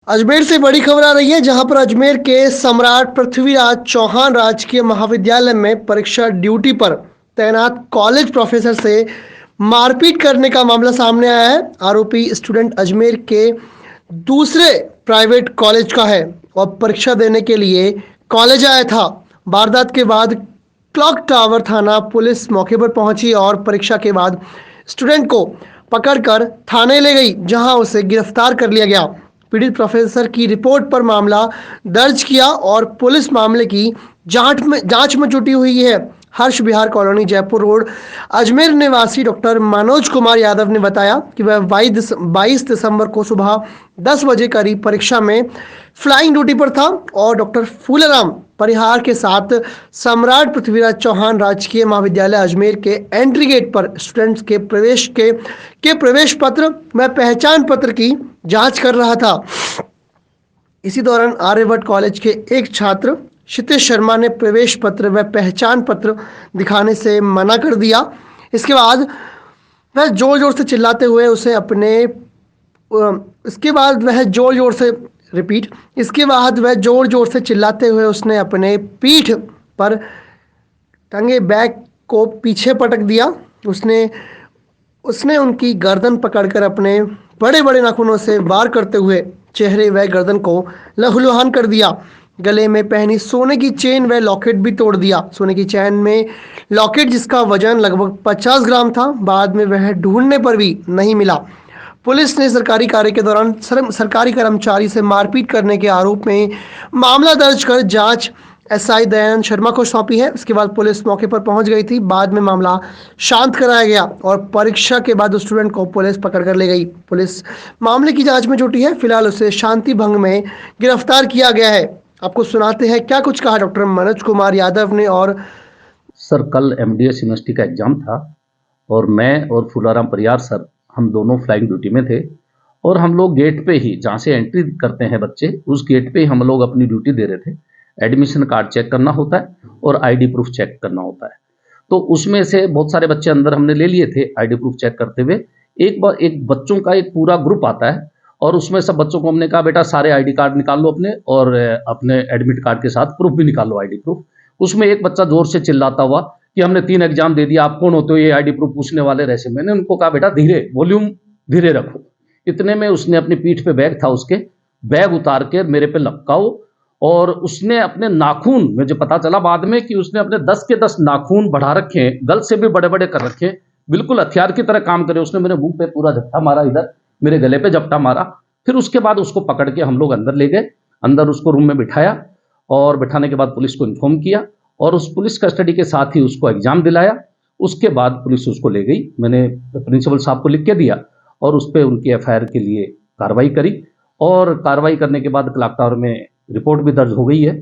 अजमेर से बड़ी खबर आ रही है, जहां पर अजमेर के सम्राट पृथ्वीराज चौहान राजकीय महाविद्यालय में परीक्षा ड्यूटी पर तैनात कॉलेज प्रोफेसर से मारपीट करने का मामला सामने आया है। आरोपी स्टूडेंट अजमेर के दूसरे प्राइवेट कॉलेज का है और परीक्षा देने के लिए कॉलेज आया था। वारदात के बाद क्लॉक टावर थाना पुलिस मौके पर पहुंची और परीक्षा के बाद स्टूडेंट को पकड़कर थाने ले गई, जहां उसे गिरफ्तार कर लिया गया। पीड़ित प्रोफेसर की रिपोर्ट पर मामला दर्ज किया और पुलिस मामले की जांच में जुटी हुई है। हर्ष विहार कॉलोनी, जयपुर रोड, अजमेर निवासी डॉक्टर मनोज कुमार यादव ने बताया कि वह 22 दिसंबर को सुबह 10 बजे करीब परीक्षा में फ्लाइंग ड्यूटी पर था और डॉक्टर फूलराम परिहार के साथ सम्राट पृथ्वीराज चौहान राजकीय महाविद्यालय अजमेर के एंट्री गेट पर स्टूडेंट्स के प्रवेश पत्र व पहचान पत्र की जांच कर रहा था। इसी दौरान आर्यभट्ट कॉलेज के एक छात्र क्षितिज शर्मा ने प्रवेश पत्र व पहचान पत्र दिखाने से मना कर दिया। इसके बाद वह जोर जोर से चिल्लाते हुए उसे अपने इसके बाद वह जोर जोर से रिपीट इसके बाद वह जोर जोर से चिल्लाते हुए उसने अपने पीठ पर टंगे बैग को पीछे पटक दिया। उसने उनकी गर्दन पकड़कर अपने बड़े बड़े नाखूनों से वार करते हुए चेहरे व गर्दन को लहूलुहान कर दिया। गले में पहनी सोने की चेन व लॉकेट भी तोड़ दिया। सोने की चेन में लॉकेट, जिसका वजन लगभग 50 ग्राम था, बाद में वह ढूंढने पर भी नहीं मिला। पुलिस ने सरकारी कार्य के दौरान सरकारी कर्मचारी से मारपीट करने के आरोप में मामला दर्ज कर जांच एसआई दयानंद शर्मा को सौंपी है। इसके बाद पुलिस मौके पर पहुंच गई थी। बाद में मामला शांत कराया गया और परीक्षा के बाद स्टूडेंट को पुलिस पकड़ कर ले गई। पुलिस मामले की जांच में जुटी है। फिलहाल उसे शांति भंग में गिरफ्तार किया गया है। आपको सुनाते हैं क्या कुछ कहा डॉक्टर मनोज कुमार यादव ने। और सर, कल एमडीएस यूनिवर्सिटी का एग्जाम था और मैं और फूलाराम परियार सर, हम दोनों फ्लाइंग ड्यूटी में थे और हम लोग गेट पे ही, जहाँ से एंट्री करते हैं बच्चे, उस गेट पे ही हम लोग अपनी ड्यूटी दे रहे थे। एडमिशन कार्ड चेक करना होता है और आईडी प्रूफ चेक करना होता है। तो उसमें से बहुत सारे बच्चे अंदर हमने ले लिए थे। आईडी प्रूफ चेक करते हुए एक बच्चों का एक पूरा ग्रुप आता है और उसमें सब बच्चों को हमने कहा, बेटा सारे आईडी कार्ड निकाल लो अपने और अपने एडमिट कार्ड के साथ प्रूफ भी निकाल लो, आईडी प्रूफ। उसमें एक बच्चा जोर से चिल्लाता हुआ कि हमने 3 एग्जाम दे दिया, आप कौन होते हो ये आईडी प्रूफ पूछने वाले। रहसे मैंने उनको कहा, बेटा धीरे, वॉल्यूम धीरे रखो। इतने में उसने अपनी पीठ पे बैग था, उसके बैग उतार के मेरे पे लपकाओ और उसने अपने नाखून, मुझे पता चला बाद में कि उसने अपने 10 के 10 नाखून बढ़ा रखे हैं, गल से भी बड़े बड़े कर रखे हैं, बिल्कुल हथियार की तरह काम करे। उसने मेरे मुंह पे पूरा झपटा मारा, इधर मेरे गले पे झपटा मारा। फिर उसके बाद उसको पकड़ के हम लोग अंदर ले गए। अंदर उसको रूम में बिठाया और बिठाने के बाद पुलिस को इन्फॉर्म किया और उस पुलिस कस्टडी के साथ ही उसको एग्जाम दिलाया। उसके बाद पुलिस उसको ले गई। मैंने प्रिंसिपल साहब को लिख के दिया और उस पर उनकी एफआईआर के लिए कार्रवाई करी और कार्रवाई करने के बाद क्लॉक टावर में रिपोर्ट भी दर्ज हो गई है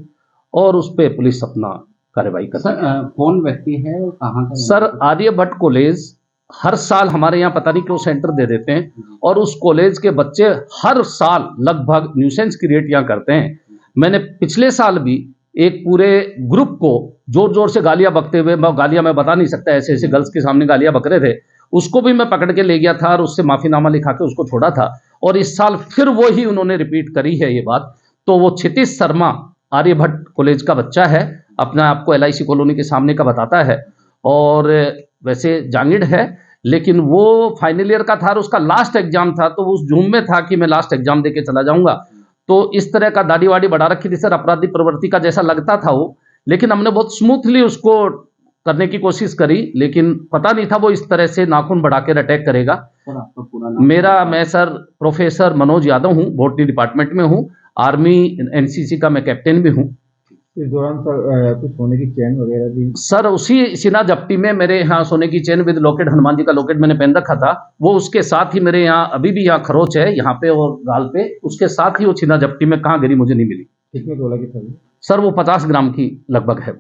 और उस पर पुलिस अपना कार्रवाई कर। सर, कौन व्यक्ति है और कहाँ का? सर, आर्यभट्ट कॉलेज हर साल हमारे यहाँ पता नहीं क्यों सेंटर दे देते हैं और उस कॉलेज के बच्चे हर साल लगभग न्यूसेंस क्रिएट यहाँ करते हैं। मैंने पिछले साल भी एक पूरे ग्रुप को जोर जोर से गालियां बकते हुए, गालियां मैं बता नहीं सकता, ऐसे ऐसे गर्ल्स के सामने गालियां बक रहे थे, उसको भी मैं पकड़ के ले गया था और उससे माफीनामा लिखा के उसको छोड़ा था। और इस साल फिर वो ही उन्होंने रिपीट करी है ये बात। तो वो क्षितिज शर्मा आर्यभट्ट कॉलेज का बच्चा है, अपने आप को LIC कॉलोनी के सामने का बताता है और वैसे जांगिड़ है, लेकिन वो फाइनल ईयर का था और उसका लास्ट एग्जाम था, तो उस झूम में था कि मैं लास्ट एग्जाम देके चला जाऊंगा। तो इस तरह का दाढ़ी वाड़ी बढ़ा रखी थी सर, अपराधी प्रवृत्ति का जैसा लगता था वो, लेकिन हमने बहुत स्मूथली उसको करने की कोशिश करी, लेकिन पता नहीं था वो इस तरह से नाखून बढ़ा कर अटैक करेगा। मैं सर प्रोफेसर मनोज यादव हूँ, बॉटनी डिपार्टमेंट में हूँ, आर्मी NCC का मैं कैप्टन भी हूँ। इस दौरान सर कुछ सोने की चेन वगैरह भी? सर, उसी सीना जप्टी में मेरे यहाँ सोने की chain with locket, Hanuman ji का लॉकेट मैंने पहन रखा था, वो उसके साथ ही मेरे यहाँ अभी भी यहाँ खरोच है यहाँ पे और गाल पे, उसके साथ ही वो सीना जप्टी में कहाँ गिरी मुझे नहीं मिली। कितने तोला की था? सर, वो 50 ग्राम की लगभग है।